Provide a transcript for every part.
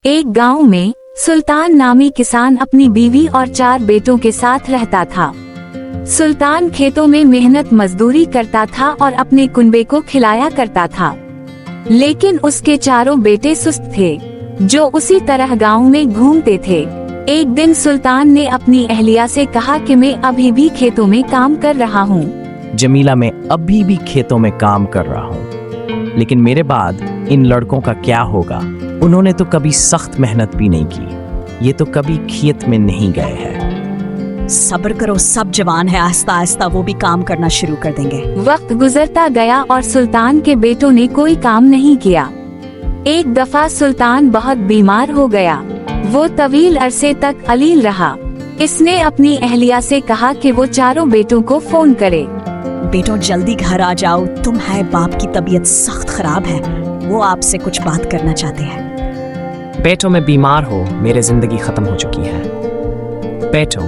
एक गांव में सुल्तान नामी किसान अपनी बीवी और 4 बेटों के साथ रहता था। सुल्तान खेतों में मेहनत मजदूरी करता था और अपने कुनबे को खिलाया करता था, लेकिन उसके 4 बेटे सुस्त थे जो उसी तरह गांव में घूमते थे। एक दिन सुल्तान ने अपनी अहलिया से कहा कि मैं अभी भी खेतों में काम कर रहा हूँ। जमीला, मैं अभी भी खेतों में काम कर रहा हूँ, लेकिन मेरे बाद इन लड़कों का क्या होगा? उन्होंने तो कभी सख्त मेहनत भी नहीं की, ये तो कभी खेत में नहीं गए हैं। सब्र करो, सब जवान है, आहिस्ता आहिस्ता वो भी काम करना शुरू कर देंगे। वक्त गुजरता गया और सुल्तान के बेटों ने कोई काम नहीं किया। एक दफा सुल्तान बहुत बीमार हो गया। वो तवील अरसे तक अलील रहा। इसने अपनी अहलिया से कहा कि वो 4 बेटों को फोन करे। बेटों जल्दी घर आ जाओ, तुम्हारे बाप की तबीयत सख्त खराब है, वो आपसे कुछ बात करना चाहते हैं। बेटों, मैं बीमार हो, मेरी जिंदगी खत्म हो चुकी है। बेटों,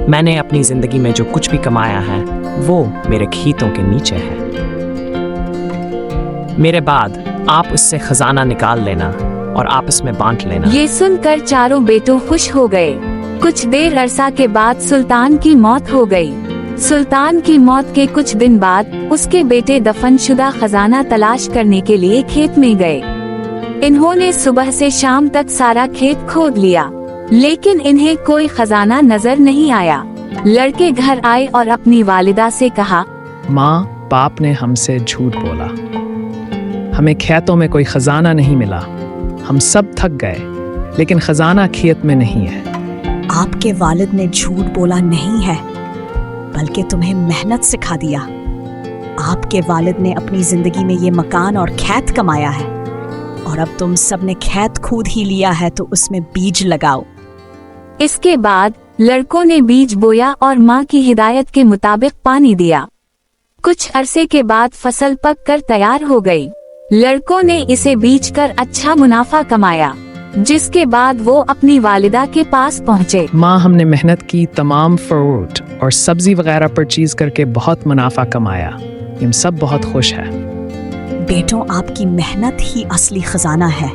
मैंने अपनी जिंदगी में जो कुछ भी कमाया है वो मेरे खेतों के नीचे है। मेरे बाद आप उससे खजाना निकाल लेना और आपस में बांट लेना। ये सुनकर 4 बेटों खुश हो गए। कुछ देर अरसा के बाद सुल्तान की मौत हो गई। सुल्तान की मौत के कुछ दिन बाद उसके बेटे दफनशुदा खजाना तलाश करने के लिए खेत में गए। इन्होंने सुबह से शाम तक सारा खेत खोद लिया, लेकिन इन्हें कोई खजाना नजर नहीं आया। लड़के घर आए और अपनी वालिदा से कहा, माँ, बाप ने हमसे झूठ बोला, हमें खेतों में कोई खजाना नहीं मिला। हम सब थक गए, लेकिन खजाना खेत में नहीं है। आपके वालिद ने झूठ बोला नहीं है, बल्कि तुम्हें मेहनत सिखा दिया। आपके वालिद ने अपनी जिंदगी में ये मकान और खेत कमाया है, और अब तुम सब ने खेत खुद ही लिया है, तो उसमें बीज लगाओ। इसके बाद लड़कों ने बीज बोया और माँ की हिदायत के मुताबिक पानी दिया। कुछ अरसे के बाद फसल पक कर तैयार हो गई। लड़कों ने इसे बेचकर अच्छा मुनाफा कमाया, जिसके बाद वो अपनी वालिदा के पास पहुँचे। माँ, हमने मेहनत की, तमाम फ्रूट और सब्जी वगैरह परचेज करके बहुत मुनाफा कमाया। हम सब बहुत खुश हैं। बेटों, आपकी मेहनत ही असली खजाना है।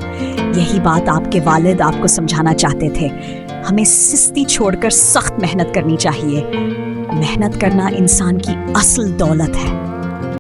यही बात आपके वालिद आपको समझाना चाहते थे। हमें सुस्ती छोड़कर सख्त मेहनत करनी चाहिए। मेहनत करना इंसान की असल दौलत है।